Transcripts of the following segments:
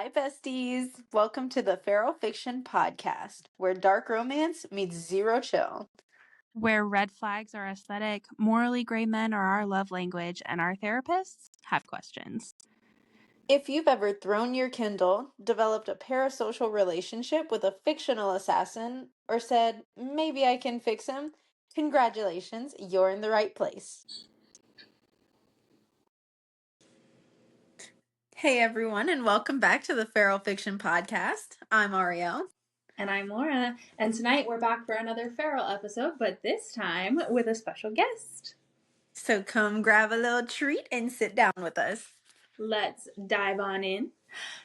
Hi, besties. Welcome to the Feral Fiction Podcast, where dark romance meets zero chill. Where red flags are aesthetic, morally gray men are our love language, and our therapists have questions. If you've ever thrown your Kindle, developed a parasocial relationship with a fictional assassin, or said, maybe I can fix him, congratulations, you're in the right place. Hey, everyone, and welcome back to the Feral Fiction Podcast. I'm Ariel. And I'm Laura, and tonight we're back for another Feral episode, but this time with a special guest. So come grab a little treat and sit down with us. Let's dive on in.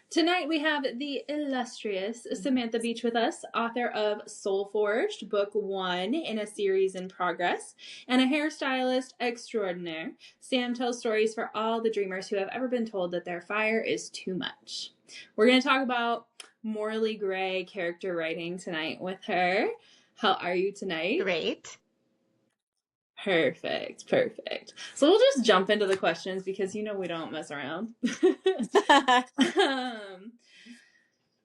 Tonight we have the illustrious Samantha Beach with us, author of Soul Forged, Book 1 in a series in progress, and a hairstylist extraordinaire. Sam tells stories for all the dreamers who have ever been told that their fire is too much. We're going to talk about morally gray character writing tonight with her. How are you tonight? Great. Perfect. So we'll just jump into the questions because we don't mess around.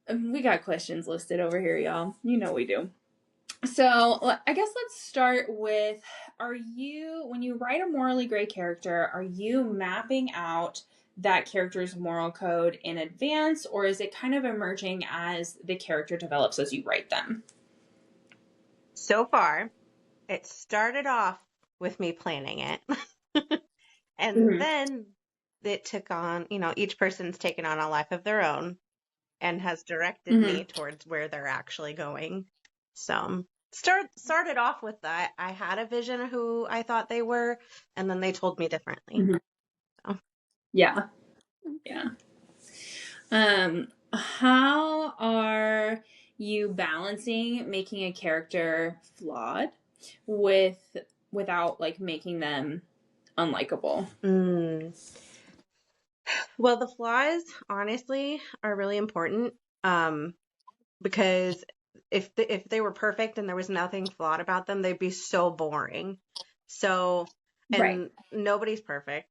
We got questions listed over here, y'all. You know we do. So I guess let's start with, when you write a morally gray character, are you mapping out that character's moral code in advance, or is it kind of emerging as the character develops as you write them? So far, it started off with me planning it. And then it took on, each person's taken on a life of their own and has directed me towards where they're actually going. So started off with that. I had a vision of who I thought they were, and then they told me differently. So. Yeah. How are you balancing making a character flawed without making them unlikable? Well, the flaws, honestly, are really important. Because if they were perfect and there was nothing flawed about them, they'd be so boring. So, and nobody's perfect.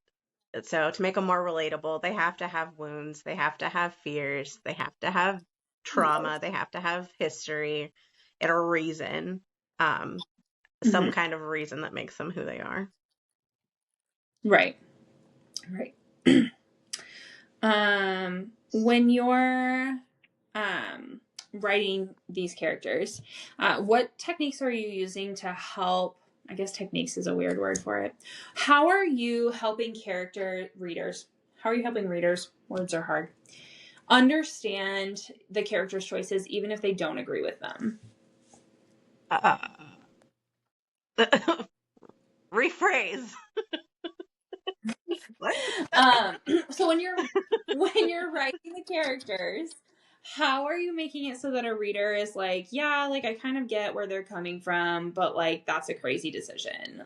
So to make them more relatable, they have to have wounds, they have to have fears, they have to have trauma, they have to have history and a reason, some kind of reason that makes them who they are. Right. When you're writing these characters, what techniques are you using to help? I guess techniques is a weird word for it. How are you helping readers? How are you helping readers? Words are hard. Understand the character's choices, even if they don't agree with them. Rephrase. So when you're writing the characters, how are you making it so that a reader is like, yeah, I kind of get where they're coming from, but that's a crazy decision.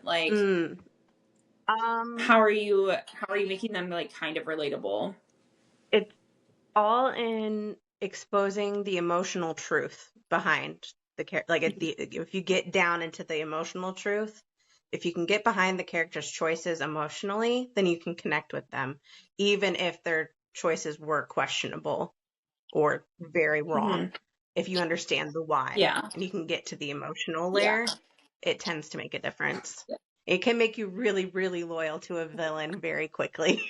How are you making them kind of relatable? It's all in exposing the emotional truth behind the character. If you get down into the emotional truth, if you can get behind the character's choices emotionally, then you can connect with them, even if their choices were questionable or very wrong. If you understand the why, and you can get to the emotional layer, it tends to make a difference. It can make you really, really loyal to a villain very quickly.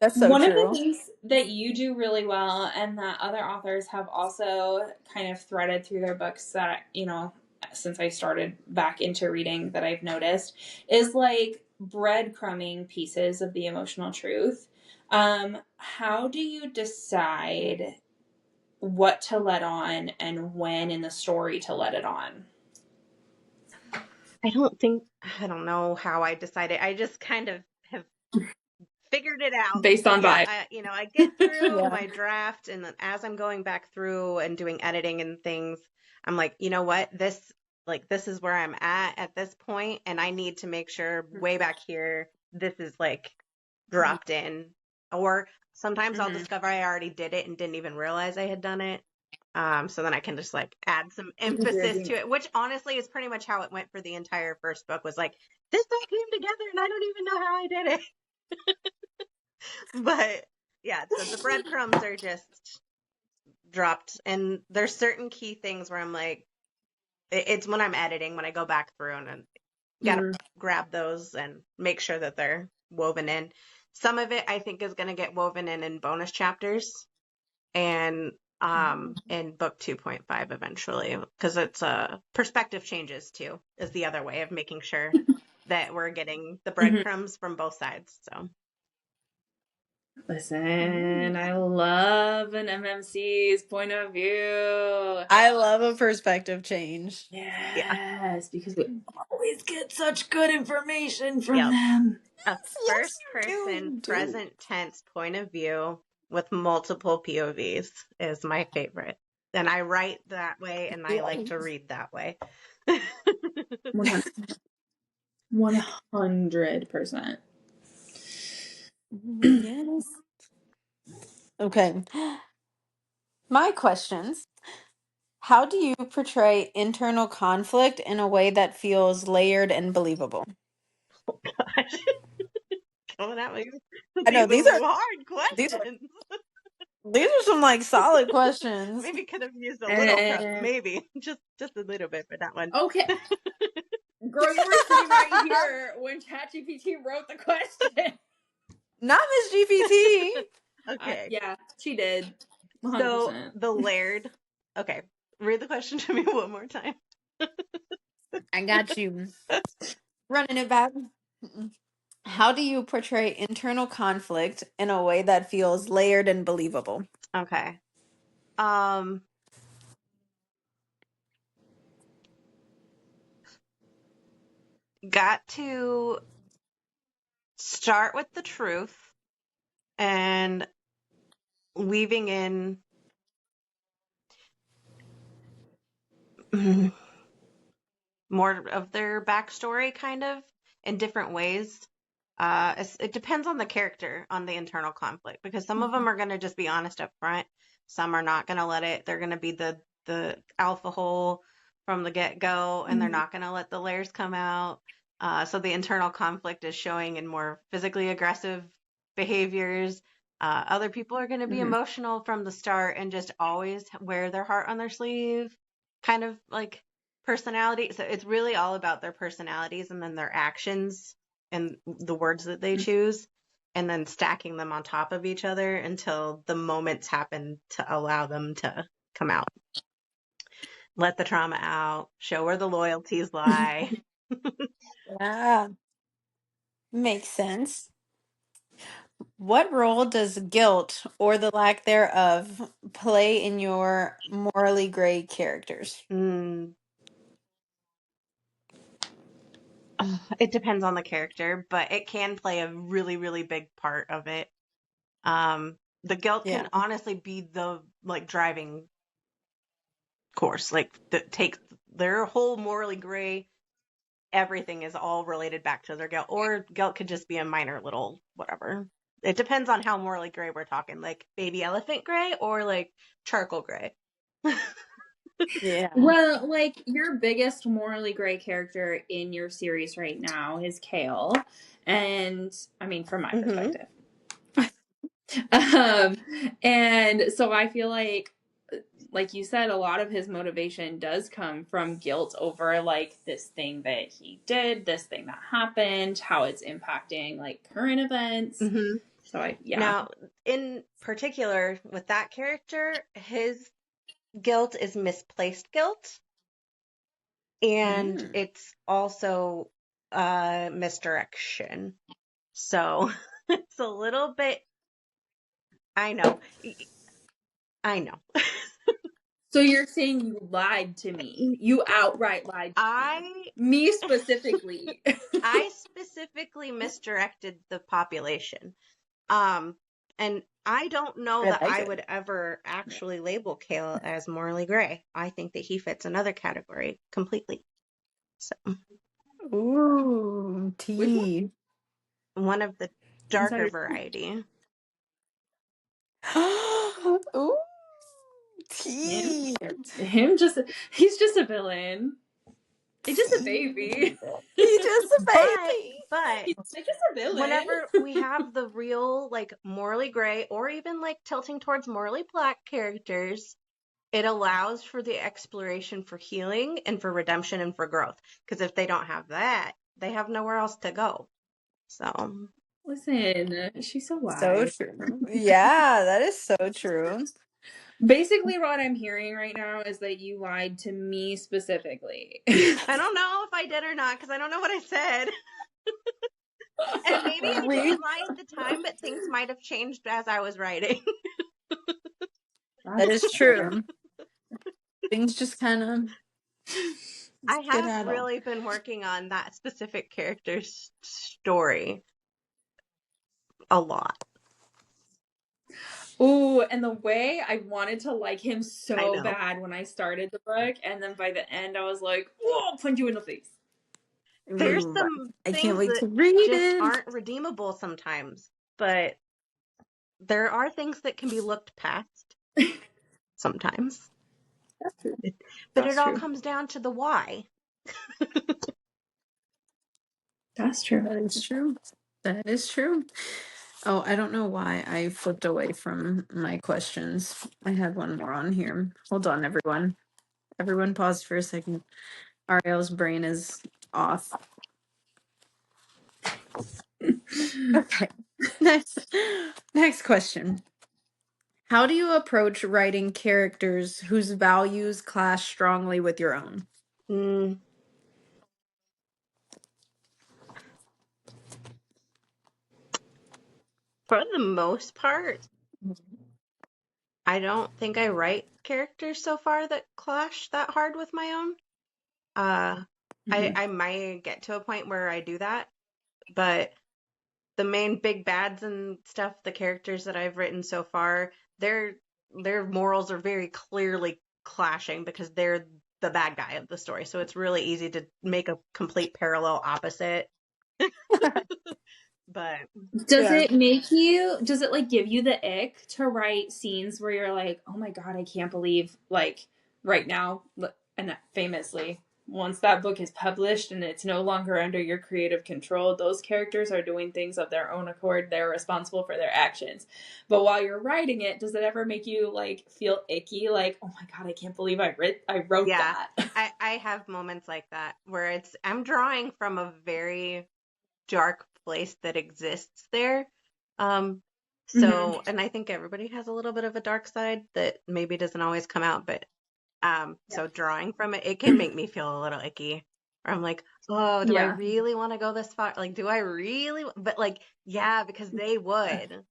That's so One true. of the things that you do really well, and that other authors have also kind of threaded through their books that, since I started back into reading, that I've noticed, is breadcrumbing pieces of the emotional truth. How do you decide what to let on and when in the story to let it on? I don't know how I decided. I just kind of have figured it out based on vibe. I get through my draft, and then as I'm going back through and doing editing and things, I'm like, you know what, this is where I'm at this point, and I need to make sure way back here this is dropped in. Or sometimes I'll discover I already did it and didn't even realize I had done it. So then I can just add some emphasis to it, which honestly is pretty much how it went for the entire first book. Was this all came together and I don't even know how I did it. But Yeah, so the breadcrumbs are just dropped, and there's certain key things where I'm like, it's when I'm editing, when I go back through and gotta grab those and make sure that they're woven in. Some of it I think is gonna get woven in bonus chapters and in book 2.5 eventually, because it's perspective changes too is the other way of making sure that we're getting the breadcrumbs from both sides. So Listen, I love an MMC's point of view. I love a perspective change. yeah, Yes, because we always get such good information from yep. them. A Yes, first person you do. present tense point of view with multiple POVs is my favorite. And I write that way and I like to read that way. 100%. Yes. Okay. My questions. How do you portray internal conflict in a way that feels layered and believable? Gosh. Coming at me with I know these these are hard these are questions. these are some like solid questions. Maybe could have used a little prep. And Maybe just a little bit for that one. okay, girl, you were sitting right here when ChatGPT wrote the question. Not Miss GPT. Okay. Yeah, she did. So 100%. the layered. Okay. Read the question to me one more time. I got you. Running it back. How do you portray internal conflict in a way that feels layered and believable? Okay. Um got to start with the truth and weaving in more of their backstory kind of in different ways. It depends on the character, on the internal conflict, because some of them are going to just be honest up front. Some are not going to let it. They're going to be the alpha hole from the get go, and they're not going to let the layers come out. So the internal conflict is showing in more physically aggressive behaviors. Other people are going to be emotional from the start and just always wear their heart on their sleeve, kind of like personality. So it's really all about their personalities and then their actions and the words that they choose, and then stacking them on top of each other until the moments happen to allow them to come out. Let the trauma out, show where the loyalties lie. Yeah, makes sense. What role does guilt or the lack thereof play in your morally gray characters? Mm. It depends on the character, but it can play a really, really big part of it. The guilt Yeah. can honestly be the like driving course, like that takes their whole morally gray. Everything is all related back to their guilt, or guilt could just be a minor little whatever. It depends on how morally gray we're talking, like baby elephant gray or like charcoal gray. Yeah. Well, like your biggest morally gray character in your series right now is Kale. And I mean, from my Mm-hmm. perspective. um, and so I feel like you said, a lot of his motivation does come from guilt over like this thing that he did, this thing that happened, how it's impacting like current events. Mm-hmm. So yeah. Now, in particular, with that character, his guilt is misplaced guilt, and Mm. it's also misdirection. So it's a little bit. I know. I know. So you're saying you lied to me? You outright lied to I me? Me specifically? I specifically misdirected the population. Um, and I don't know I that like I it. would ever actually label Kale as morally gray. I think that he fits another category completely. So Ooh, Which one? tea. one of the darker Insider. variety. Ooh, Him? tea. He's just a villain. He's just a baby. He's just a But baby. He's like just a villain. whenever we have the real, like, morally gray or even, like, tilting towards morally black characters, it allows for the exploration for healing and for redemption and for growth. Because if they don't have that, they have nowhere else to go. So, Listen, she's so So wise. true. Yeah, that is so true. Basically, what I'm hearing right now is that you lied to me specifically. I don't know if I did or not because I don't know what I said. And maybe I We didn't lie at the time, but things might have changed as I was writing. That is true. Things just kind of I have skedaddle. really been working on that specific character's story a lot. Ooh, and the way I wanted to like him I so know. bad when I started the book, and then by the end I was like, "Oh, I'll punch you in the face." There's Ooh, some I can't things wait that to read just it. aren't redeemable sometimes, but there are things that can be looked past sometimes. That's true. But it That's all true. comes down to the why. That's true. That is true. That is true. Oh, I don't know why I flipped away from my questions. I had one more on here. Hold on, everyone. Everyone pause for a second. Ariel's brain is off. Okay. Next question. How do you approach writing characters whose values clash strongly with your own? Mm, for the most part, I don't think I write characters so far that clash that hard with my own. I might get to a point where I do that, but the main big bads and stuff, the characters that I've written so far, their morals are very clearly clashing because they're the bad guy of the story. So it's really easy to make a complete parallel opposite. But Does Yeah. it like give you the ick to write scenes where you're like, oh my God, I can't believe, like, right now, and famously, once that book is published and it's no longer under your creative control, those characters are doing things of their own accord. They're responsible for their actions. But while you're writing it, does it ever make you like feel icky? Like, oh my God, I can't believe I wrote yeah, that. I have moments like that where I'm drawing from a very dark place that exists there. Mm-hmm. So, and I think everybody has a little bit of a dark side that maybe doesn't always come out, but so drawing from it, it can make me feel a little icky. Or I'm like, oh, do I Yeah. really want to go this far? Like, do I really? But like, yeah, because they would.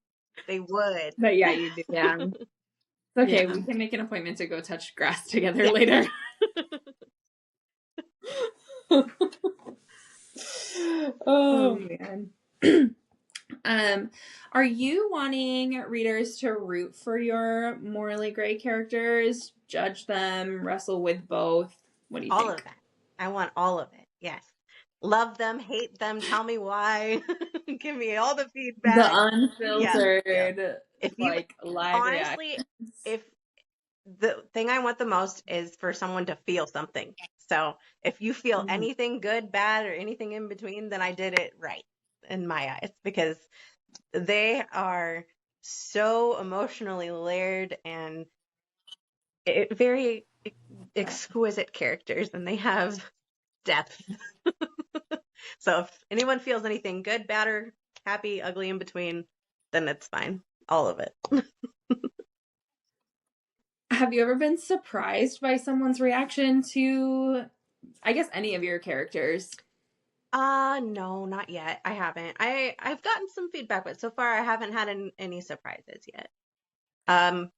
They would. But yeah, you do. Yeah. Okay, Yeah. we can make an appointment to go touch grass together Yeah. later. Oh man. Are you wanting readers to root for your morally gray characters, judge them, wrestle with both? What do you All think? of that. I want all of it. Yes. Love them, hate them, tell me why. Give me all the The feedback. Yes. Yes. unfiltered, If you like live reactions. honestly, if the thing I want the most is for someone to feel something. So if you feel Mhm. anything good, bad, or anything in between, then I did it right in my eyes because they are so emotionally layered and very exquisite characters, and they have depth. So if anyone feels anything good, bad, or happy, ugly in between, then it's fine. All of it. Have you ever been surprised by someone's reaction to, I guess, any of your characters? No, not yet. I haven't. I've gotten some feedback, but so far I haven't had any surprises yet. Um,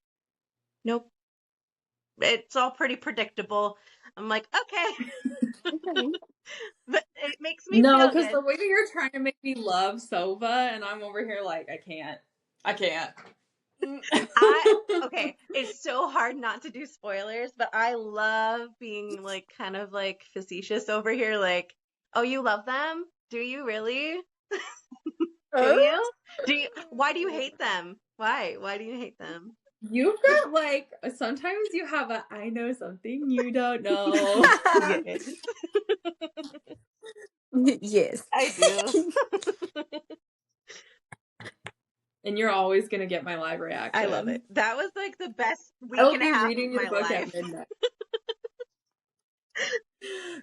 nope. It's all pretty predictable. I'm like, okay, Okay. but it makes me No, feel because good. the way you're trying to make me love Sova, and I'm over here like, I can't. I can't. Okay, it's so hard not to do spoilers, but I love being like kind of like facetious over here, like, oh, you love them? Do you really? Do Oh. you? Why do you hate them? Why? Why do you hate them? You've got like sometimes you have a I know something you don't know. Yes, Yes. I do. And you're always gonna get my live reaction. I love it. That was like the best I week will and a be half reading of your my book at life. midnight.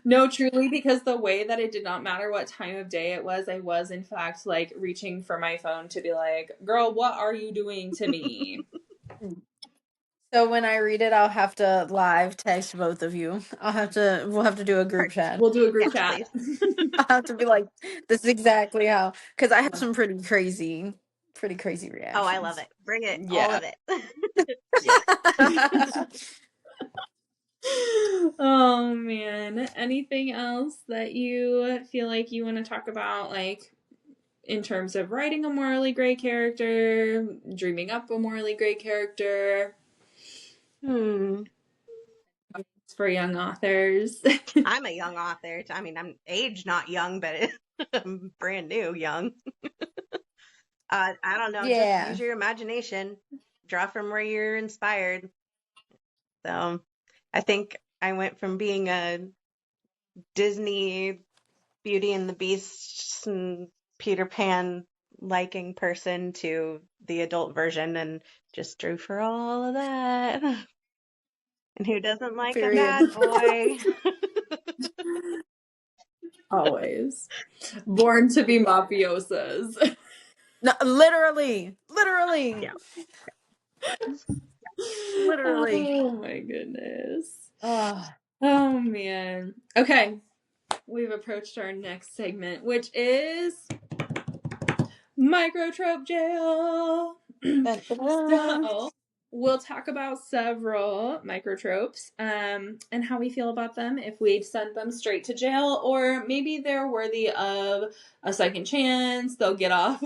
No, truly, because the way that it did not matter what time of day it was, I was in fact like reaching for my phone to be like, girl, what are you doing to me? So when I read it, I'll have to live text both of you. We'll have to do a group chat. We'll do a group Yes, chat. please. I'll have to be like, this is exactly how, because I have some pretty crazy Oh, I love reactions. it. Bring it, all Yeah. of it. Yeah. Oh man. Anything else that you feel like you want to talk about, like in terms of writing a morally gray character, dreaming up a morally gray character for young authors? I'm a young author. I mean, I'm age not young, but I'm brand new young. I don't know. Just Yeah. use your imagination. Draw from where you're inspired. So I think I went from being a Disney Beauty and the Beast and Peter Pan liking person to the adult version and just drew for all of that. And who doesn't like a Period. bad boy? Always. Born to be mafiosas. No, literally. Yeah. Literally. Oh my goodness. Oh, Oh man. Okay. We've approached our next segment, which is microtrope jail. dun, dun, dun. So we'll talk about several microtropes and how we feel about them, if we'd send them straight to jail, or maybe they're worthy of a second chance, they'll get off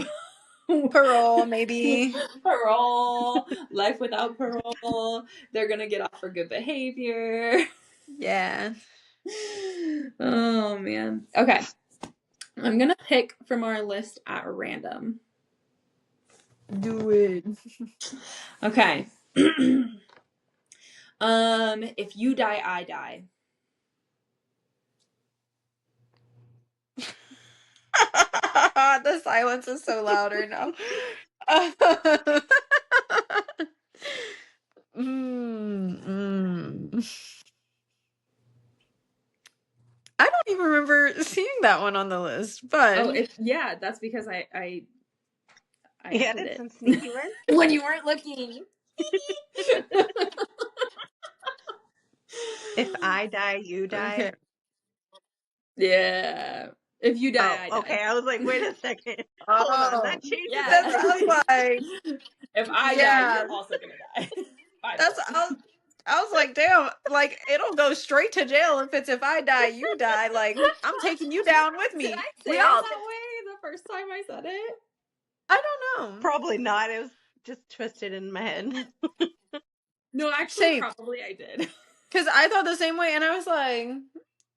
Parole, maybe. parole, life without parole, they're gonna get off for good behavior. Yeah. Oh man. Okay. I'm gonna pick from our list at random. Do it. Okay. If you die, I die. The silence is so loud right now. I don't even remember seeing that one on the list, but Oh, yeah, that's because I You added added it some sneaky links. when you weren't looking. If I die, you die. okay. Yeah. If you die, I Oh, die. okay. I was like, wait a second. Hold on. Oh, That changes Yeah. that's I was everything. like, If I die, yeah, you're also gonna die. By that's default. I was like, damn, like it'll go straight to jail if I die, you die. Like I'm taking you down with Did me. I say We it all, that way the first time I said it? I don't know. Probably not. It was just twisted in my head. No, actually, Same, probably I did. because I thought the same way, and I was like,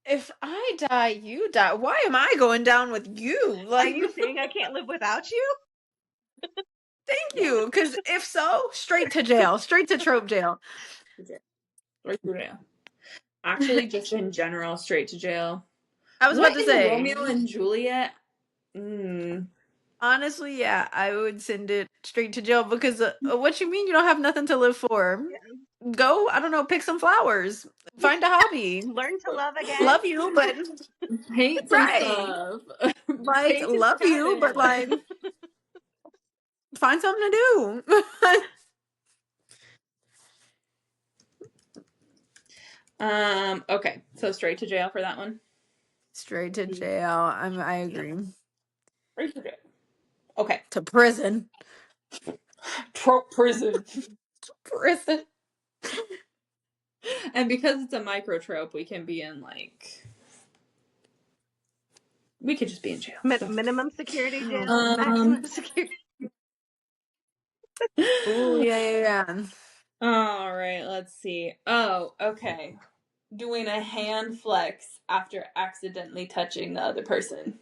if I die, you die. Why am I going down with you? Are Like, you saying I can't live without you? thank Yeah. you. Because if so, straight to jail, straight to trope jail. Right through jail. Actually, just in general, straight to jail. I was about What to in say, Romeo and Juliet? honestly, yeah, I would send it straight to jail because what you mean you don't have nothing to live for? Go, I don't know, pick some flowers, find a hobby. Learn to love again. Love you, but Paint some right, stuff. like Paint his love you, but cabin. like find something to do. Okay, so straight to jail for that one. Straight to jail. I agree. Straight to jail. Okay. To prison. Trope prison. Prison. And because it's a microtrope, we can be in we could just be in jail. Minimum security jail, maximum security. Oh yeah. All right, let's see. Oh, okay. Doing a hand flex after accidentally touching the other person.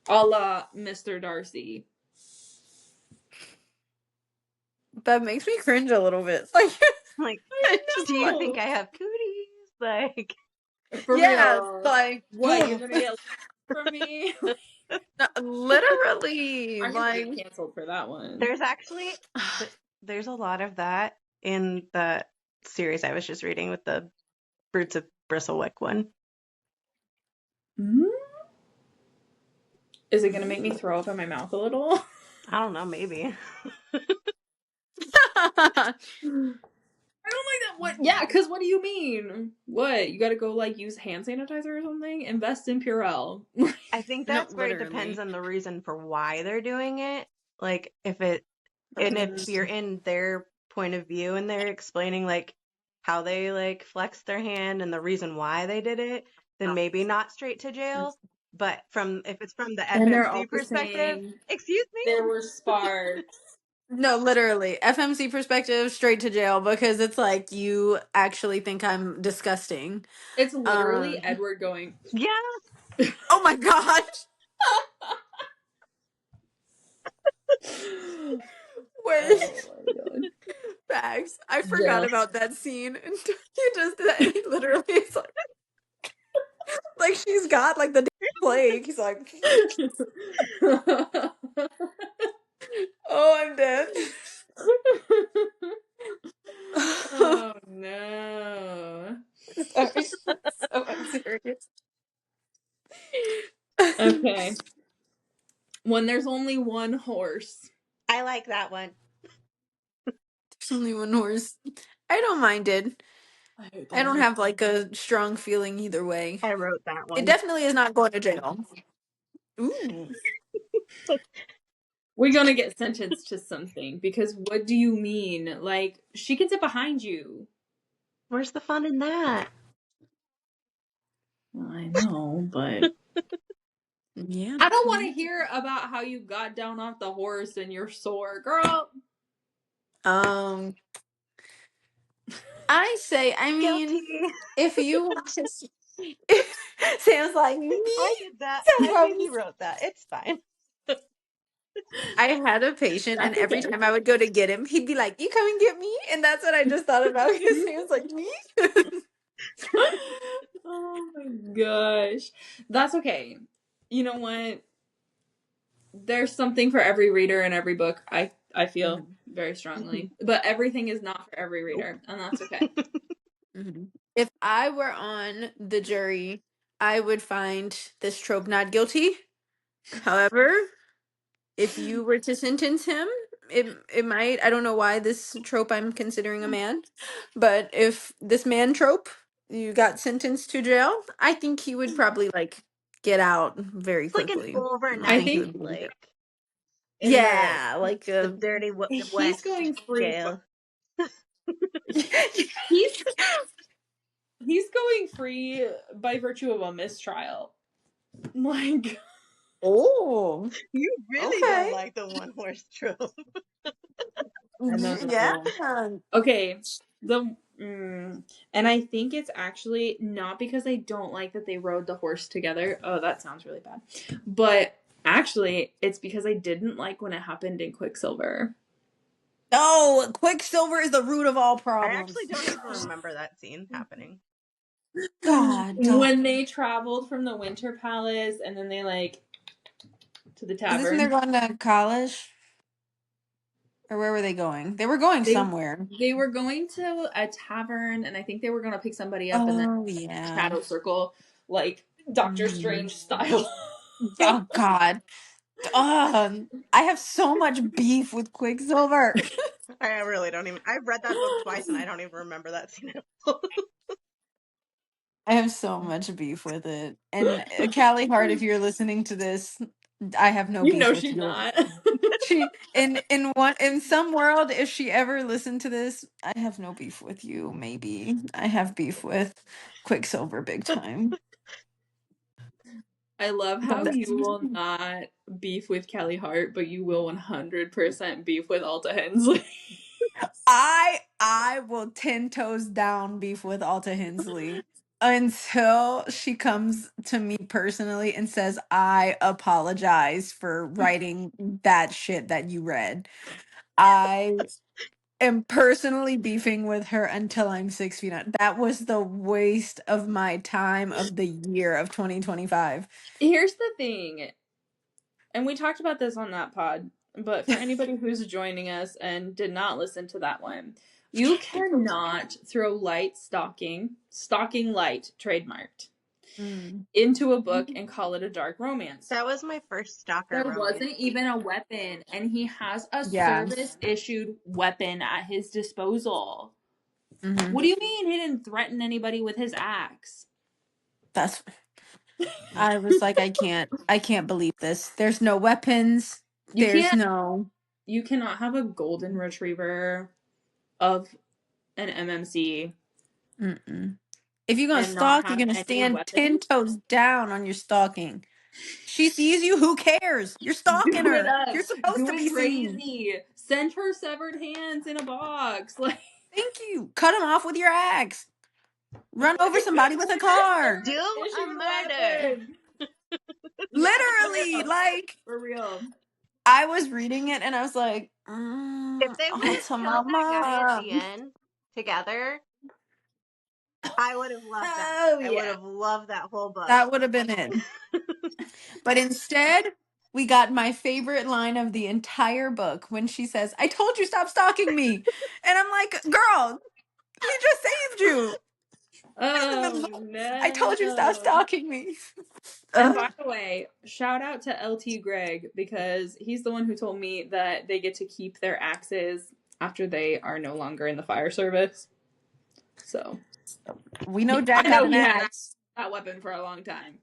A la Mr. Darcy. that makes me cringe a little bit. Like, Like, it's just do you like, think I have cooties? Like, For yeah, real. like, What, you're gonna get from me? literally, I'm gonna like, get canceled for that one. there's actually there's a lot of that in the series I was just reading with the Brutes of Bristlewick one. Mm? Is it gonna make me throw up in my mouth a little? I don't know, maybe. I don't like that. What? Yeah, because what do you mean? What? You gotta go like use hand sanitizer or something? Invest in Purell. I think no, that's where it depends literally. on the reason for why they're doing it. Like if it and if you're in their point of view and they're explaining like how they like flexed their hand and the reason why they did it, then maybe not straight to jail. But from if it's from the And they're FMC also perspective, saying excuse me? there were sparks. No, literally. FMC perspective, straight to jail because it's like you actually think I'm disgusting. It's literally Um, Edward going. Yeah. oh my gosh. Wait. Oh my god. Facts. I forgot Yeah. about that scene. And he just did that. And he literally is like she's got like the plague. He's like, oh, I'm dead. Oh no. Sorry. So unserious. Okay. When there's only one horse. I like that one. There's only one horse. I don't mind it. I hate I don't that. have like a strong feeling either way. I wrote that It one. definitely is not going to jail. Ooh. We're gonna get sentenced to something because what do you mean? Like, she can sit behind you. Where's the fun in that? Well, I know, but Yeah. I don't want to hear about how you got down off the horse and you're sore, girl. Um, I say, I mean, Guilty. if you want to, Sam's like me. I did that. Sounds I like maybe wrote that. It's fine. I had a patient, and That's every okay. time I would go to get him, he'd be like, "You come and get me," and that's what I just thought about. Because he was like, "Me." Oh my gosh. That's okay. You know what? There's something for every reader in every book. I feel very strongly. But everything is not for every reader, and that's okay. Mhm. If I were on the jury, I would find this trope not guilty. However, if you were to sentence him, it might. I don't know why this trope I'm considering a man, but if this man trope you got sentenced to jail, I think he would probably like get out very It's like an quickly. I don't I think he think overnight, would be in jail. like in Yeah, like the dirty he's west going free. jail. He's he's going free by virtue of a mistrial. Like, oh, You really don't okay. like the one horse trope. I know. Yeah. Okay, and I think it's actually not because I don't like that they rode the horse together. Oh, that sounds really bad. But actually, it's because I didn't like when it happened in Quicksilver. No, Quicksilver is the root of all I problems. actually don't even remember that scene happening. God, When they traveled from the Winter Palace and then they like to the is this when tavern. they're going to college? Or where were they going? They were going They somewhere. they were going to a tavern and I think they were going to pick somebody up in the Oh, yeah. shadow circle, like Doctor Mhm. Strange style. Oh, God. I have so much beef with Quicksilver. I really don't even. I've read that book twice and I don't even remember that scene at all. I have so much beef with it. And Callie Hart, if you're listening to this, I have no You beef know with she's you. not. She in some world, if she ever listened to this, I have no beef with you. Maybe I have beef with Quicksilver big time. I love But how you will not beef with Kelly Hart, but you will 100% beef with Alta Hensley. I will 10 toes down beef with Alta Hensley until she comes to me personally and says, I apologize for writing that shit that you read. I am personally beefing with her until I'm 6 feet under. That was the waste of my time of the year of 2025. Here's the thing, and we talked about this on that pod, but for anybody who's joining us and did not listen to that one, you cannot throw light stalking light trademarked Mm. into a book and call it a dark romance. That was my first stalker There romance. wasn't even a weapon, and he has a Yeah. service issued weapon at his disposal. Mhm. What do you mean he didn't threaten anybody with his axe? That's. I was like, I can't believe this. There's no weapons. You There's can't. no. You cannot have a golden retriever of an MMC Mm-mm. If you're gonna and not stalk, you're have gonna any stand 10 weapons. toes down on your stalking. She sees you, who cares? You're stalking Do it her. up. You're supposed Do to it be seen. crazy. Send her severed hands in a box. Like, Thank you. Cut him off with your axe. Run over somebody with a car. Do a issued murder. weapon. Literally, Yeah, like for real. I was reading it and I was like, If they would oh, have to killed that guy at mama. the end together, I would have loved that. Oh I would yeah. have loved that whole book. That would have been it. But instead, we got my favorite line of the entire book when she says, I told you stop stalking me. And I'm like, girl, he just saved you. In the Oh middle. I told you stop no. stalking me. And by the way, shout out to LT Greg because he's the one who told me that they get to keep their axes after they are no longer in the fire service. So We know Jack I got know an he had axe. that weapon for a long time.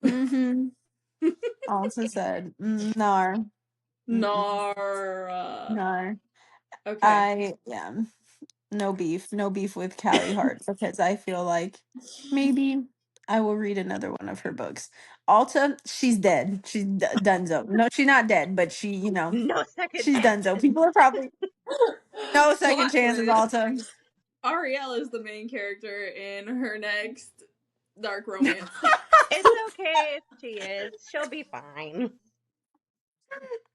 Mm-hmm. Also said, no, Nara. no. Okay. Yeah, no beef with Callie Hart because I feel like maybe I will read another one of her books. Alta, she's dead. She's donezo. No, she's not dead, but she, No second she's donezo. chances. People are probably no second Plot chances. twist. Alta. Ariel is the main character in her next dark romance. It's okay if she is. She'll be fine.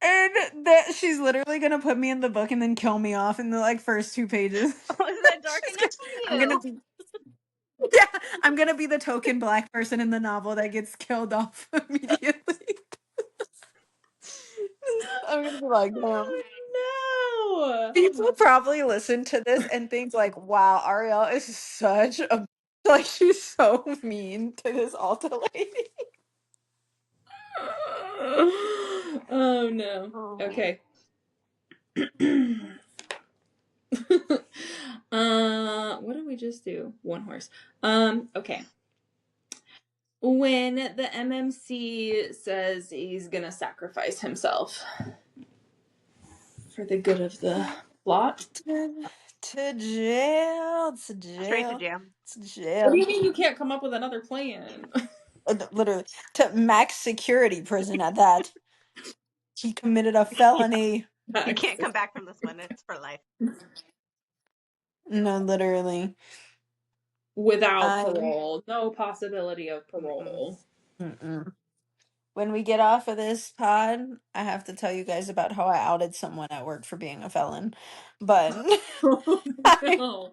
And that she's literally gonna put me in the book and then kill me off in the like first 2 pages. Oh, is that dark She's enough I'm for gonna you? be yeah, I'm gonna be the token black person in the novel that gets killed off immediately. I'm gonna be like, damn. Oh People probably listen to this and think like, wow, Ariel is such a like she's so mean to this Alta lady. no. Oh no. Oh. Okay. What did we just do? One horse. Okay. When the MMC says he's gonna sacrifice himself for the good of the plot. To jail, to Straight to jail, jail. to What do jail. you mean you can't come up with another plan? Literally, to max security prison at that. He committed a felony. You can't come back from this one. It's for life. No, literally. Without I parole. No possibility of Mm-mm. parole. mm-mm. When we get off of this pod, I have to tell you guys about how I outed someone at work for being a felon. But Oh I, no.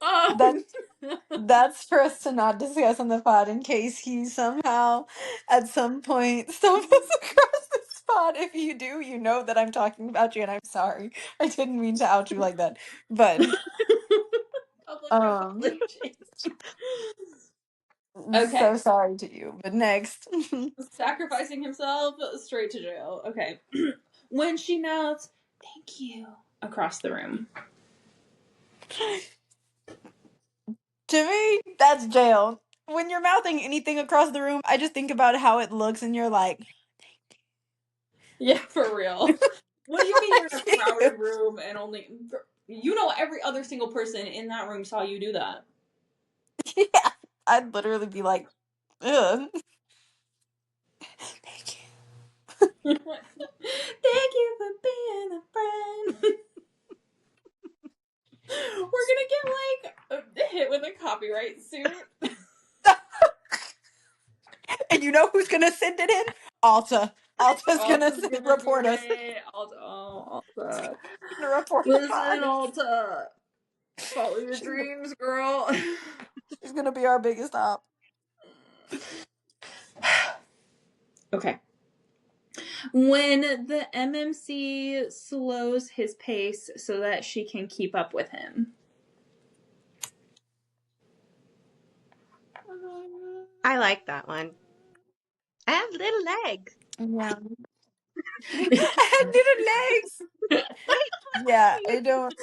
Oh that's no. that's for us to not discuss on the pod in case he somehow at some point stumbles across this pod. If you do, you know that I'm talking about you and I'm sorry. I didn't mean to out you like that. But Public um apologies. so Okay. sorry to you. But next. Sacrificing himself straight to jail. Okay. When she mouths, "Thank you," across the room. To me, that's jail. When you're mouthing anything across the room, I just think about how it looks and you're like, Yeah, for real. What do you mean you're in a thank you. crowded room and only every other single person in that room saw you do that? Yeah, I'd literally be like, ugh. Thank you. Thank you for being a friend. We're gonna get hit with a copyright suit. And you know who's gonna send it in? Alta. Alta's gonna Alta's gonna report do us. it. Alta. Gonna report the Listen, pod. Alta. Follow your She's gonna, dreams, girl. she's gonna be our biggest op. Okay. When the MMC slows his pace so that she can keep up with him. I like that one. I have little legs. Yeah. I have little legs. Wait, Yeah, I don't.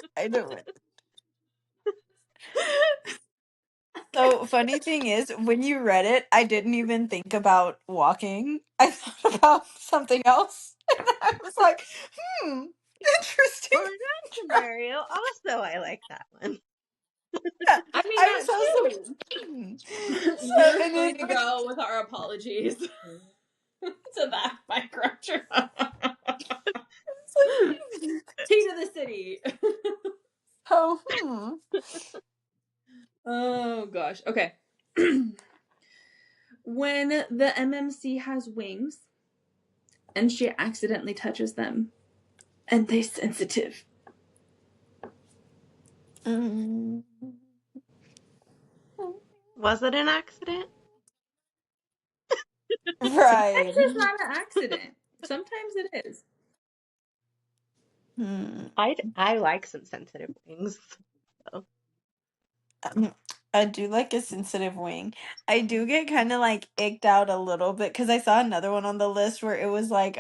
So funny thing is, when you read it, I didn't even think about walking. I thought about something else. And I was like, interesting. well, in that scenario, also I like that one. Yeah, I mean, I was that also too. so, You're and free then to go with our apologies to that micro it's like, Tea to the city. so, Oh gosh. Okay. When the MMC has wings and she accidentally touches them and they're sensitive. Was it an accident? right. Sometimes it's not an accident. Sometimes it is. I like some sensitive wings. So. I do like a sensitive wing. I do get kind of like icked out a little bit because I saw another one on the list where it was like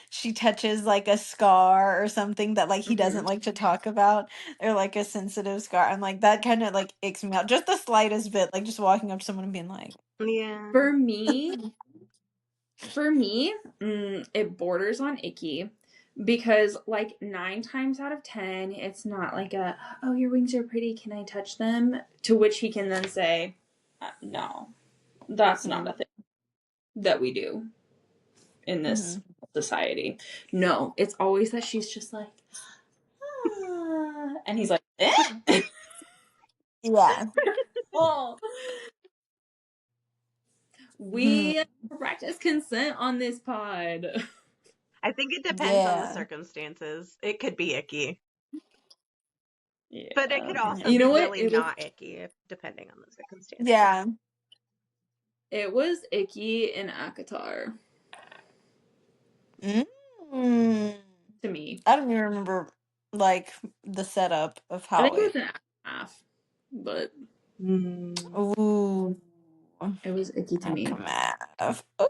she touches like a scar or something that like he doesn't like to talk about, or like a sensitive scar. I'm like, that kind of like icks me out just the slightest bit, like just walking up to someone and being like, Yeah. For me, it borders on icky because like 9 times out of 10, it's not like a, oh, your wings are pretty, can I touch them? To which he can then say, no, that's not a thing that we do in this society. No, it's always that she's just like, and he's like, eh? yeah. Oh. We practice consent on this pod. I think it depends on the Yeah. circumstances. It could be icky. Yeah. But it could also You be know what? really not icky, depending on the circumstances. Yeah. It was icky in Akatar Mm. to me. I don't even remember like the setup of I how think it was it. an half, but Ooh. it was icky to me. Akamath. Oh,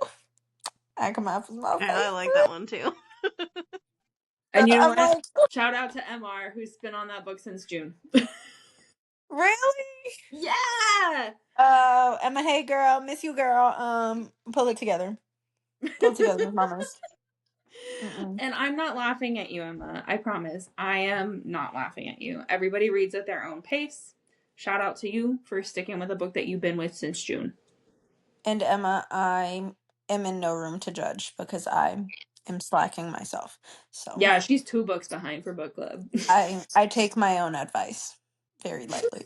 Akamath is my I like that favorite. one too. And you know I'm what? like, Shout out to MR, who's been on that book since June. really? Yeah! Emma, hey girl, miss you, girl. Pull it together. Pull it together, Miss Mamas. And I'm not laughing at you, Emma. I promise. I am not laughing at you. Everybody reads at their own pace. Shout out to you for sticking with a book that you've been with since June. And Emma, I am in no room to judge because I am slacking myself. So Yeah, she's 2 books behind for book club. I take my own advice very lightly.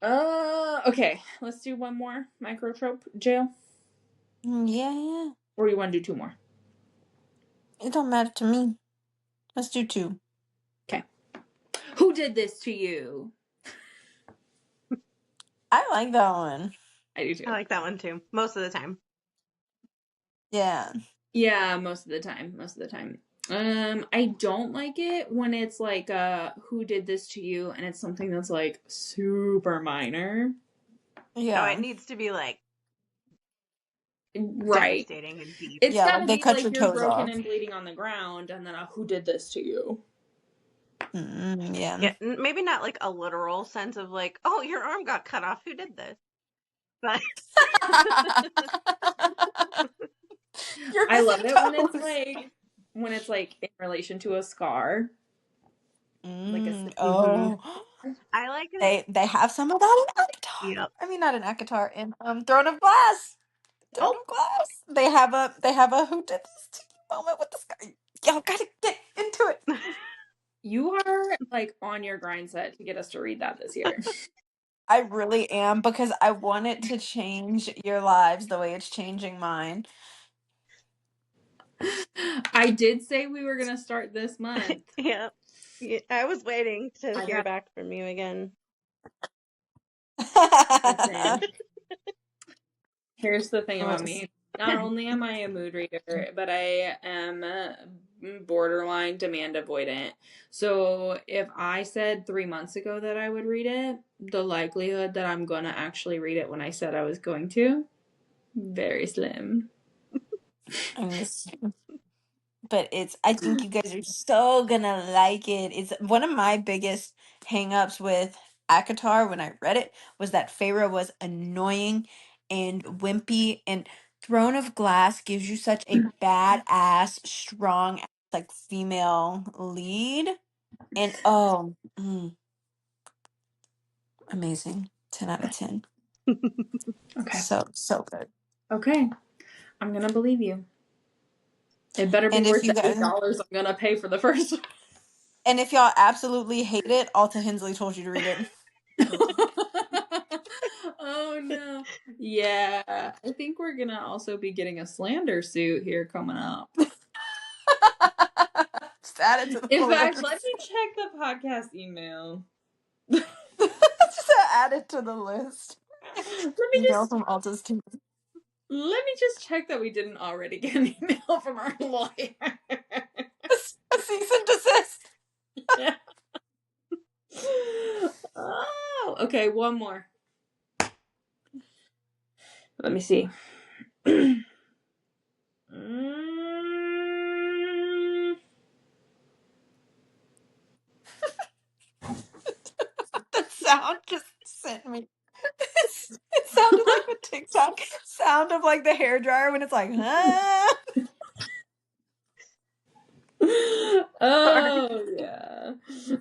Okay. Let's do one more microtrope jail. Yeah. Or you want to do 2 more? It don't matter to me. Let's do 2. Okay. Who did this to you? I like that one. I do too. I like that one too. Most of the time. Yeah. Yeah, most of the time. Most of the time. I don't like it when it's like who did this to you and it's something that's like super minor. Yeah. Oh, it needs to be like Right. devastating and deep. It's Yeah, gotta like they be cut like your you're toes broken off. and bleeding on the ground and then who did this to you? Yeah. Yeah, maybe not like a literal sense of like, oh, your arm got cut off. Who did this? But You're I love missing it toes. when it's like in relation to a scar. Like a Oh. I like it. They have some of that in Akatar. Yep. I mean, not in Akatar, in Throne of Glass. Throne Oh, of Glass. They have a who did this to you moment with the sky. Y'all gotta get into it. you are like on your grind set to get us to read that this year. I really am because I want it to change your lives the way it's changing mine. I did say we were going to start this month. Yeah. I was waiting to I hear have back from you again. Listen, here's the thing about Was- me. Not only am I a mood reader, but I am borderline demand avoidant. So if I said 3 months ago that I would read it, the likelihood that I'm going to actually read it when I said I was going to, very slim. I'm just, but I think you guys are so gonna like it. It's one of my biggest hangups with Akatar when I read it was that Feyre was annoying and wimpy, and Throne of Glass gives you such a badass, strong, like female lead. And amazing. 10 out of 10. Okay. So good. Okay. I'm going to believe you. It better be And if worth you the guys $8 I'm going to pay for the first one. and if y'all absolutely hate it, Alta Hensley told you to read it. Oh no. Yeah. I think we're going to also be getting a slander suit here coming up. Just add it to the In fact, let list. me check the podcast email. Just add it to the list. Let Email from Alta's team. me just check that we didn't already get an email from our lawyer. A cease and desist. Yeah. Oh, okay, one more. Let me see. That sound just sent me. It sounded like the TikTok sound of like the hair dryer when it's like, huh? Sorry. Oh yeah.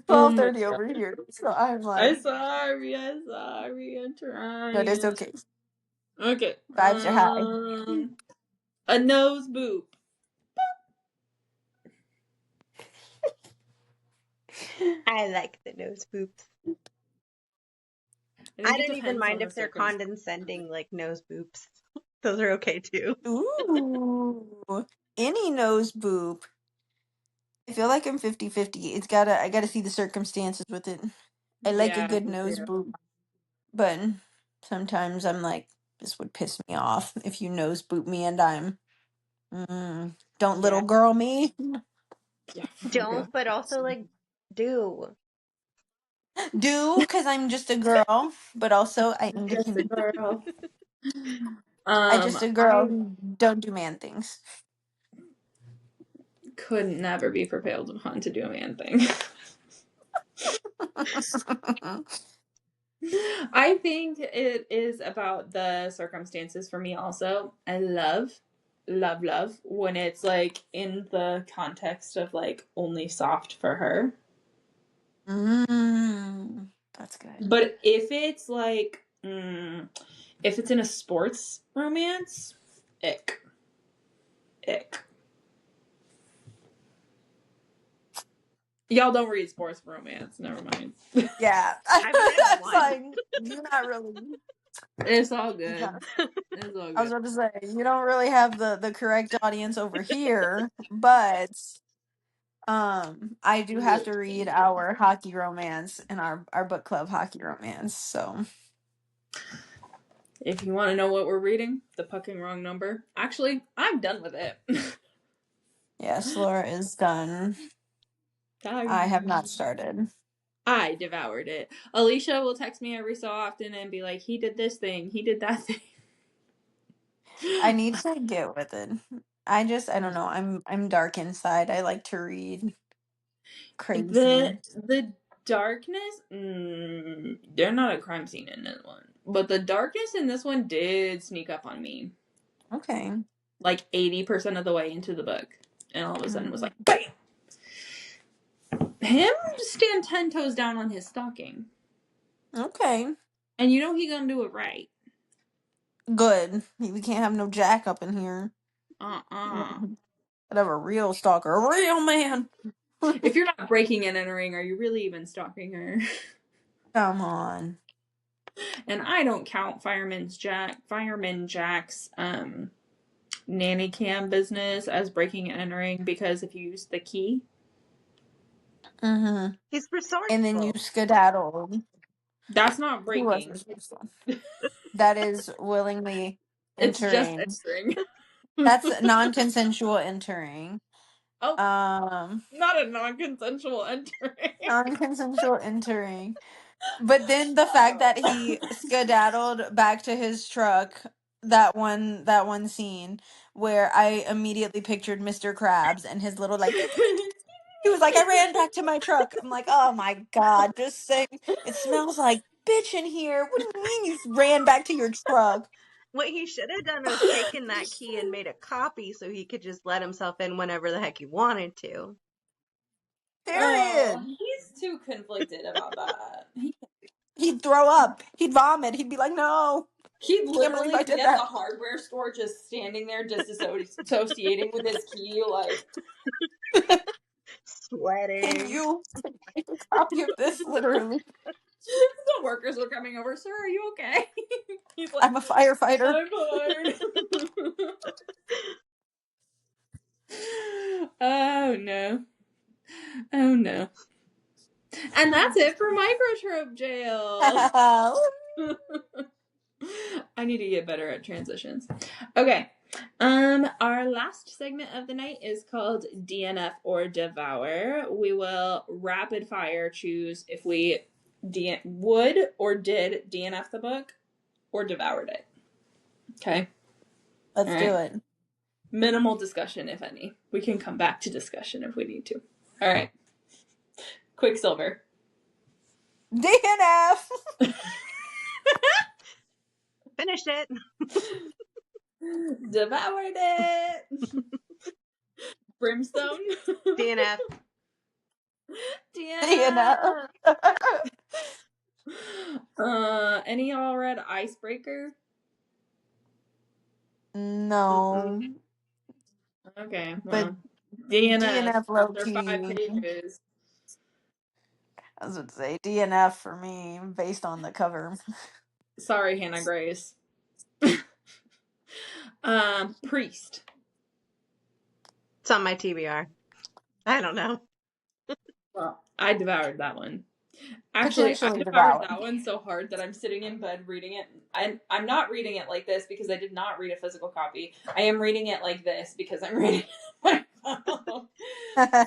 Oh my 12:30 god. over here. So I'm like, I'm sorry, I'm but it's trying. okay. Okay. Vibes are high. A nose boop. I like the nose boops. I I think it don't even depends on mind the if they're circumstance. condescending, like nose boops. Those are okay too. Ooh. Any nose boop. I feel like I'm 50-50. I gotta see the circumstances with it. I like a Yeah, good me nose too. boop, but sometimes I'm like, this would piss me off if you nose boop me and I'm don't little Yeah. girl me. Yeah, for real. Don't, but also like do. Do because I'm just a girl, but also I Just a independent. girl. I just a girl I who don't do man things. could never be prevailed upon to do a man thing. I think it is about the circumstances for me also. I love when it's like in the context of like only soft for her. That's good. But if it's like, if it's in a sports romance, ick. Ick. Y'all don't read sports romance. Never mind. Yeah, I've read that's one. like you're not really. It's all You kind good. of. It's all I was good. about to say you don't really have the correct audience over here, but I do have to read our hockey romance in our book club hockey romance. So If you want to know what we're reading, The Pucking Wrong Number. Actually, I'm done with it. yes, Laura is done. I have not started. I devoured it. Alicia will text me every so often and be like, he did this thing, he did that thing. I need to get with it. I don't know. I'm dark inside. I like to read The crazy. the darkness, they're not a crime scene in this one. But the darkness in this one did sneak up on me. Okay. Like 80% of the way into the book. And all of a sudden was Mm, like, BAM! Him stand 10 toes down on his stocking. okay. And you know he gonna do it right. Good. We can't have no Jack up in here. Uh-uh. I'd have a real stalker, a real man. If you're not breaking and entering, are you really even stalking her? Come on. And I don't count Fireman Jack's nanny cam business as breaking and entering because if you use the key. Mm-hmm. He's And then you resourceful. skedaddled. That's not He was breaking. resourceful. That is willingly It's just entering. entering. That's non-consensual entering. Oh, Um, not a non-consensual entering. non-consensual entering. But then the fact that he skedaddled back to his truck, that one scene where I immediately pictured Mr. Krabs and his little like he was like, I ran back to my truck. I'm like, oh my God, just saying it smells like bitch in here. What do you mean you ran back to your truck? What he should have done was taken that key and made a copy so he could just let himself in whenever the heck he wanted to. Oh, Period. he's too conflicted about that. He'd throw up. He'd vomit. He'd be like, no, He'd can't believe I literally be did at the that. hardware store just standing there disassociating with his key like Can Sweating. you make a copy of this? Literally. the workers were coming over, sir, are you okay? He's like, I'm a firefighter. I'm fine. Oh no. Oh no. And that's it for microtrope jail. I need to get better at transitions. Okay. Our last segment of the night is called DNF or Devour. We will rapid fire choose if we would or did DNF the book or devoured it. Okay. Let's All do right. it. Minimal discussion, if any. We can come back to discussion if we need to. All right. Quicksilver. DNF. Finished it. Devoured it. Brimstone. DNF. DNF. Deanna. Any all read Icebreaker? No, Mm-mm. Okay, but well, DNF DNF low after 5 key. pages. I was going to say DNF for me based on the cover. Sorry, Hannah Grace. Priest. It's on my TBR. I don't know. Well, I devoured that one. Actually, I Potentially devoured devoured. that one so hard that I'm sitting in bed reading it. I'm not reading it like this because I did not read a physical copy. I am reading it like this because I'm reading it on my phone.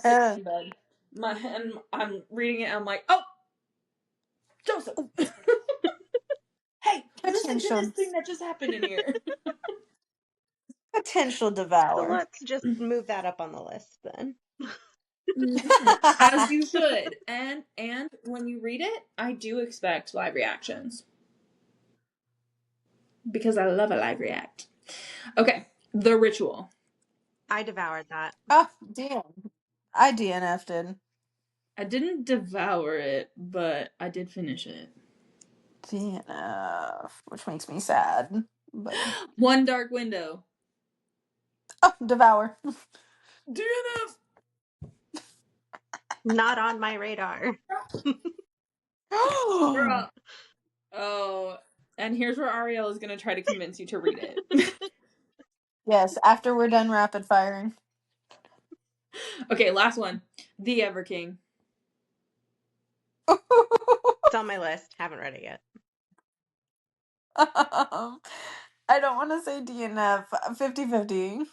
Sitting in bed. And I'm reading it and I'm like, oh, Joseph. Hey, listen to this Potential. thing that just happened in here. Potential So devour. let's just move that up on the list then. As you should. And when you read it, I do expect live reactions. Because I love a live react. Okay, The Ritual. I devoured that. Oh, damn. I DNF'd it. I didn't devour it, but I did finish it. DNF, which makes me sad. But One Dark Window. oh, devour. DNF. Not on my radar. Girl. Oh, and here's where Ariel is going to try to convince you to read it. Yes, after we're done rapid firing. Okay, last one. The Ever King. It's on my list. Haven't read it yet. I don't want to say DNF. 50-50.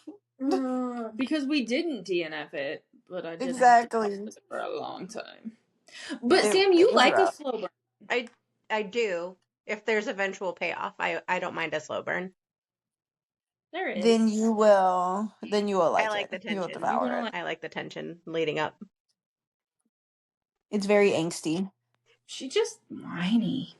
Because we didn't DNF it, but I did Exactly. have to for a long time. But It Sam, you was like a rough. slow burn. I do. If there's eventual payoff, I don't mind a slow burn. There is. Then you will I like like it. the You will tension. You're devour gonna it. like. I like the tension leading up. It's very angsty. She just whiny.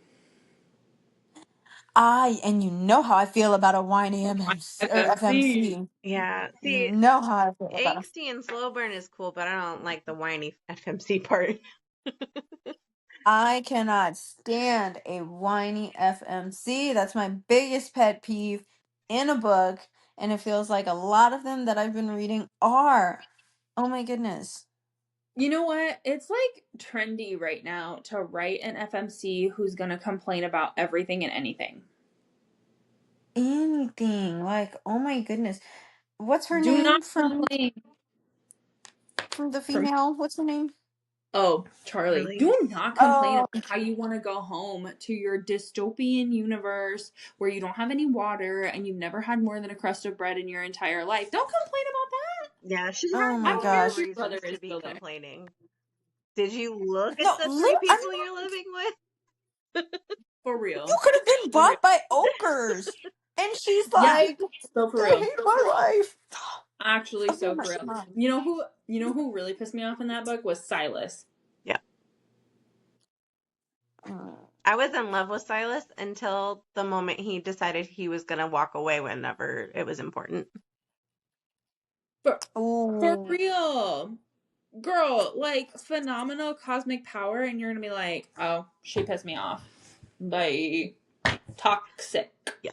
And you know how I feel about a whiny MMC or FMC. FMC. Yeah. You See, know how I feel about it. angsty and slow burn is cool, but I don't like the whiny FMC part. I cannot stand a whiny FMC. That's my biggest pet peeve in a book, and it feels like a lot of them that I've been reading are. Oh my goodness. You know what? It's like trendy right now to write an FMC who's gonna complain about everything and anything. Anything. Like, oh my goodness. What's her Do not name complain from the from female? What's her name? Charlie. Really? Do not complain Oh, about how you want to go home to your dystopian universe where you don't have any water and you've never had more than a crust of bread in your entire life. Don't complain about that. Yeah, she oh had I my don't care more if gosh. your brother reasons to is be still there. complaining. Did you look at No, the three I people you're living with? For you real. could have been For real. bought by ogres. And she's Yeah. like, So for I real. hate my life. Actually, Oh so my for real. god. You know who really pissed me off in that book was Silas. Yeah. Mm. I was in love with Silas until the moment he decided he was going to walk away whenever it was important. For Ooh. real. Girl, like phenomenal cosmic power, and you're gonna be like, oh, she pissed me off. Bye. Toxic. Yeah.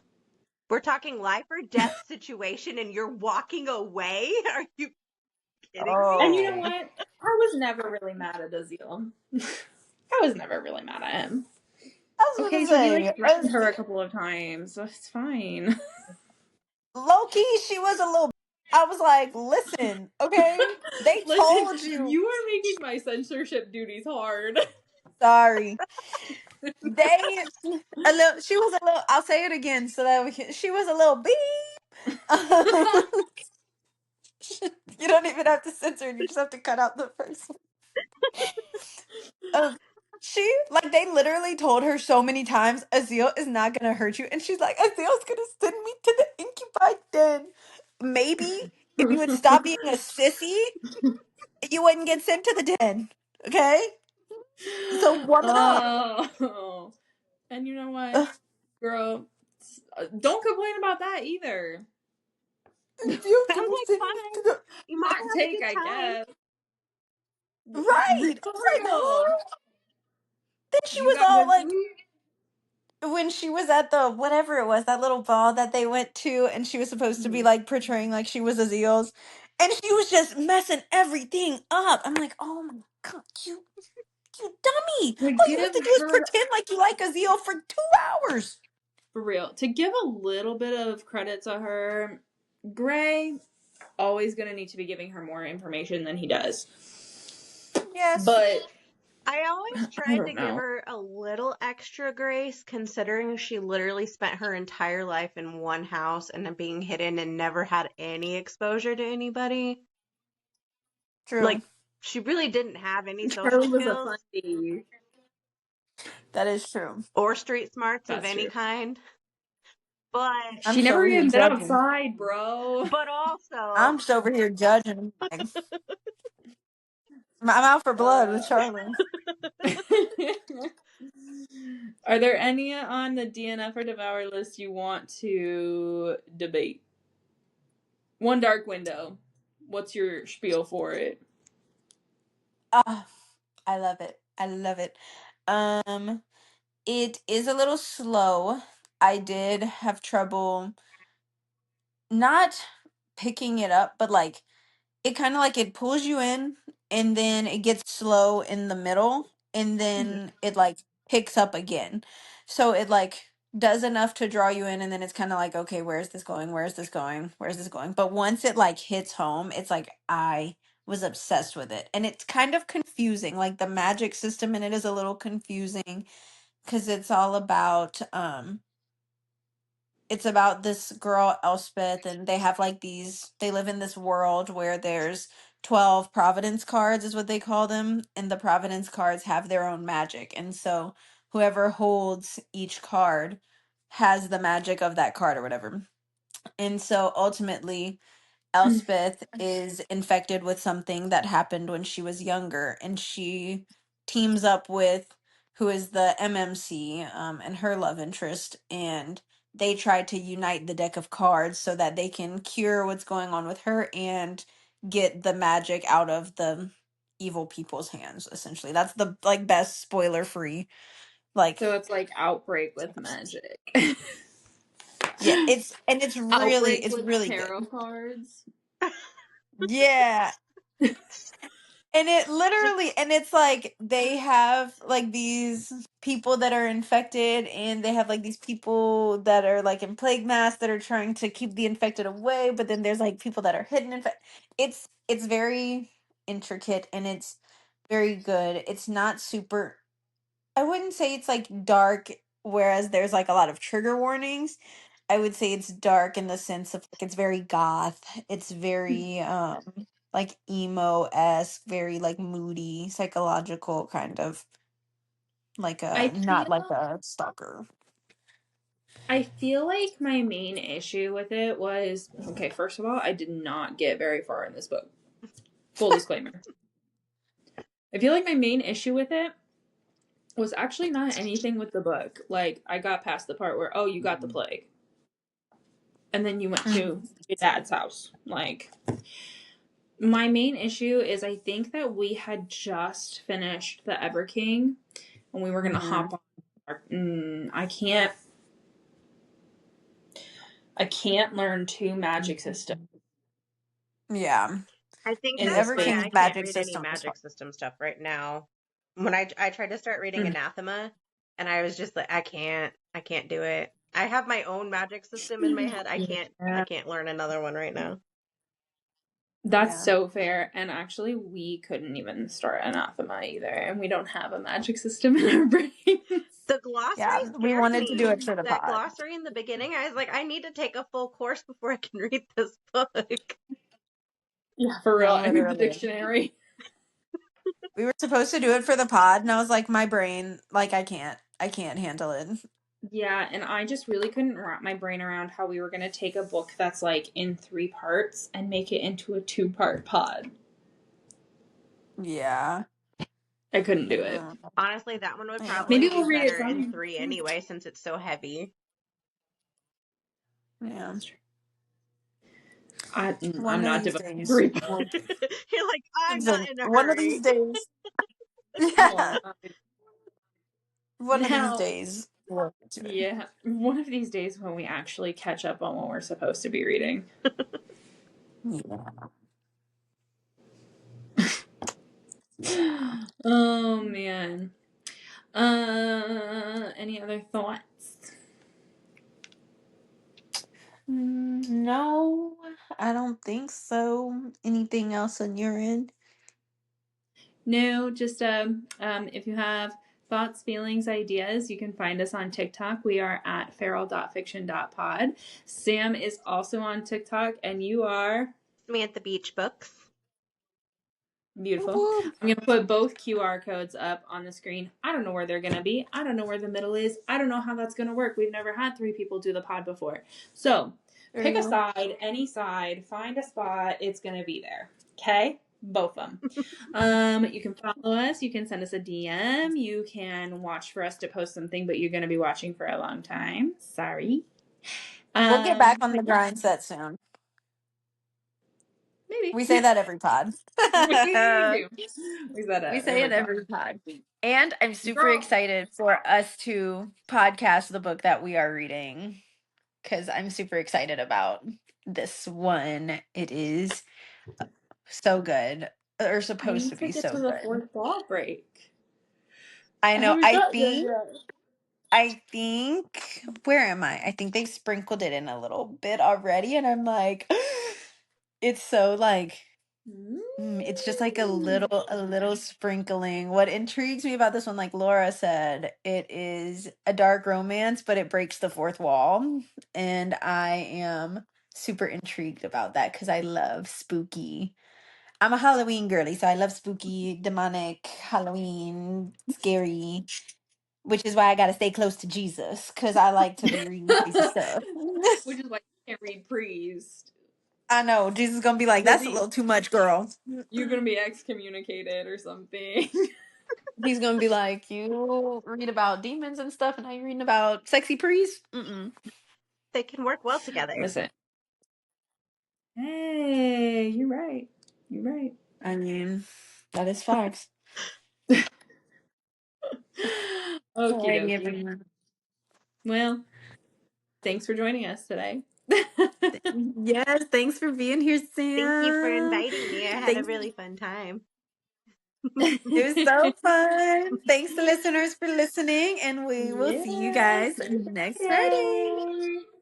We're talking life or death situation and you're walking away? Are you kidding me? And you know Oh. what? I was never really mad at Azil. I was never really mad at him. I was Okay, gonna so he say, like threatened her a couple of times. So it's fine. low key, she was a little. I was like, listen, okay, they Listen, told you. you are making my censorship duties hard. Sorry, they a little. She was a little. I'll say it again so that we can. She was a little beep. You don't even have to censor it. You just have to cut out the first one. Um, she like they literally told her so many times, Azil is not gonna hurt you, and she's like, Azil's gonna send me to the incubi den. Maybe if you would stop being a sissy, you wouldn't get sent to the den. Okay, so warm it up. Oh. And you know what, Ugh, girl? Don't complain about that either. Azil's I was gonna like, send me to fine. the You might Hot have a take, good I time. guess. right. For It's like, real. huh? Then she You was got all good like, food? when she was at the whatever it was, that little ball that they went to, and she was supposed to be Mhm. like portraying like she was Aziel's, and she was just messing everything up. I'm like, oh my god, you dummy! To All you have give to do is her, pretend like you like Aziel for 2 hours. for real, to give a little bit of credit to her, Gray always gonna need to be giving her more information than he does. Yes, But I always I tried to don't give know. her a little extra grace considering she literally spent her entire life in one house and then being hidden and never had any exposure to anybody. true. Like, she really didn't have any social Charlie was a skills funny. That is true. or street smarts of That's any true. kind. But I'm She just never over here even been judging. outside, bro. but also I'm just over here judging. Like, I'm out for blood with Uh, Charlie. Are there any on the DNF or Devour list you want to debate? One Dark Window. What's your spiel for it? Ah, I love it. I love it. Um, it is a little slow. I did have trouble not picking it up, but like it kind of like it pulls you in and then it gets slow in the middle and Mhm. then it like picks up again. So it like does enough to draw you in and then it's kind of like, okay, where's this going? Where's this going? Where's this going? But once it like hits home, it's like I was obsessed with it. And it's kind of confusing. Like the magic system in it is a little confusing because it's about this girl Elspeth, and they have like they live in this world where there's 12 providence cards is what they call them, and the providence cards have their own magic, and so whoever holds each card has the magic of that card or whatever. And so ultimately Elspeth is infected with something that happened when she was younger, and she teams up with who is the MMC, and her love interest, and they try to unite the deck of cards so that they can cure what's going on with her and get the magic out of the evil people's hands. Essentially, that's the like best spoiler free. Like, So it's like Outbreak with magic. yeah, it's Outbreak it's with really good. tarot cards. Yeah, And it literally, and it's like they have like these people that are infected, and they have like these people that are like in plague masks that are trying to keep the infected away, but then there's like people that are hidden it's very intricate and it's very good. It's not super, I wouldn't say it's like dark, whereas there's like a lot of trigger warnings. I would say it's dark in the sense of like it's very goth. It's very like emo-esque, very like moody, psychological kind of like I a not like feel a stalker. I feel like my main issue with it was, okay, first of all, I did not get very far in this book. Full disclaimer. I feel like my main issue with it was actually not anything with the book. Like, I got past the part where, oh, you got the plague. And then you went to your dad's house. Like, my main issue is I think that we had just finished the Ever King and we were going to Mhm. hop on. I can't learn two magic systems Yeah. I think in The the that's Ever why space. King's I can't magic read any system is hard. magic system stuff right now. When I tried to start reading Mm. Anathema, and I was just like, I can't do it. I have my own magic system in my head. I Yeah. can't learn another one right now. That's Yeah. so fair. And actually, we couldn't even start Anathema either. And we don't have a magic system in our brains. The glossary Yeah. We scared wanted to do me. it for the That pod. glossary in the beginning, I was like, I need to take a full course before I can read this book. Yeah, for real. No, I need the literally. dictionary. We were supposed to do it for the pod, and I was like, my brain, like I can't handle it. Yeah, and I just really couldn't wrap my brain around how we were going to take a book that's like in 3 parts and make it into a 2-part pod. Yeah. I couldn't do it. Honestly, that one would Yeah. probably Maybe be we'll read it better in from. 3 anyway, since it's so heavy. Yeah. I'm One of not these devoting days. 3 parts. You're like, I'm not in a One of these hurry. days. I will Yeah. not. One of these Now, days. We'll get to it. yeah, one of these days when we actually catch up on what we're supposed to be reading. Yeah. Yeah. Oh man. Any other thoughts? No, I don't think so. Anything else on your end? No, just if you have thoughts, feelings, ideas, you can find us on TikTok. We are at feral.fiction.pod. Sam is also on TikTok, and you are Me at the beach books. Whoop, beautiful. whoop. I'm going to put both QR codes up on the screen. I don't know where they're going to be. I don't know where the middle is. I don't know how that's going to work. We've never had 3 people do the pod before. So There pick you a go. side, any side, find a spot. It's going to be there. Okay? Both of them. You can follow us. You can send us a DM. You can watch for us to post something, but you're going to be watching for a long time. Sorry. We'll get back on But the yeah, grind set soon. maybe. We say that every pod. We do. We said We that say it every time. every pod. And I'm super Girl. excited for us to podcast the book that we are reading because I'm super excited about this one. It is so good, or I supposed to need to be get so to the good. 4th ball break. I I know. haven't I got there think yet. I think where am I? I think they sprinkled it in a little bit already, and I'm like, it's so like it's just like a little sprinkling. What intrigues me about this one, like Laura said, it is a dark romance, but it breaks the fourth wall, and I am super intrigued about that because I love spooky. I'm a Halloween girly, so I love spooky, demonic, Halloween, scary, which is why I gotta stay close to Jesus because I like to be reading crazy stuff. Which is why you can't read Priest. I know Jesus is gonna be like, You'll "That's a be little too much, girl." you're gonna be excommunicated or something. He's gonna be like, "You read about demons and stuff, and now you're reading about sexy priests." Mm-mm. They can work well together. Listen. Hey, you're right. You're right. I mean, that is facts. Okie Alrighty, dokie. everyone. Well, thanks for joining us today. Yes, thanks for being here, Thank you for Sam. inviting me. I had a Thanks. really fun time. It was so fun. Thanks to listeners for listening, and we will see you guys next Friday. Yay.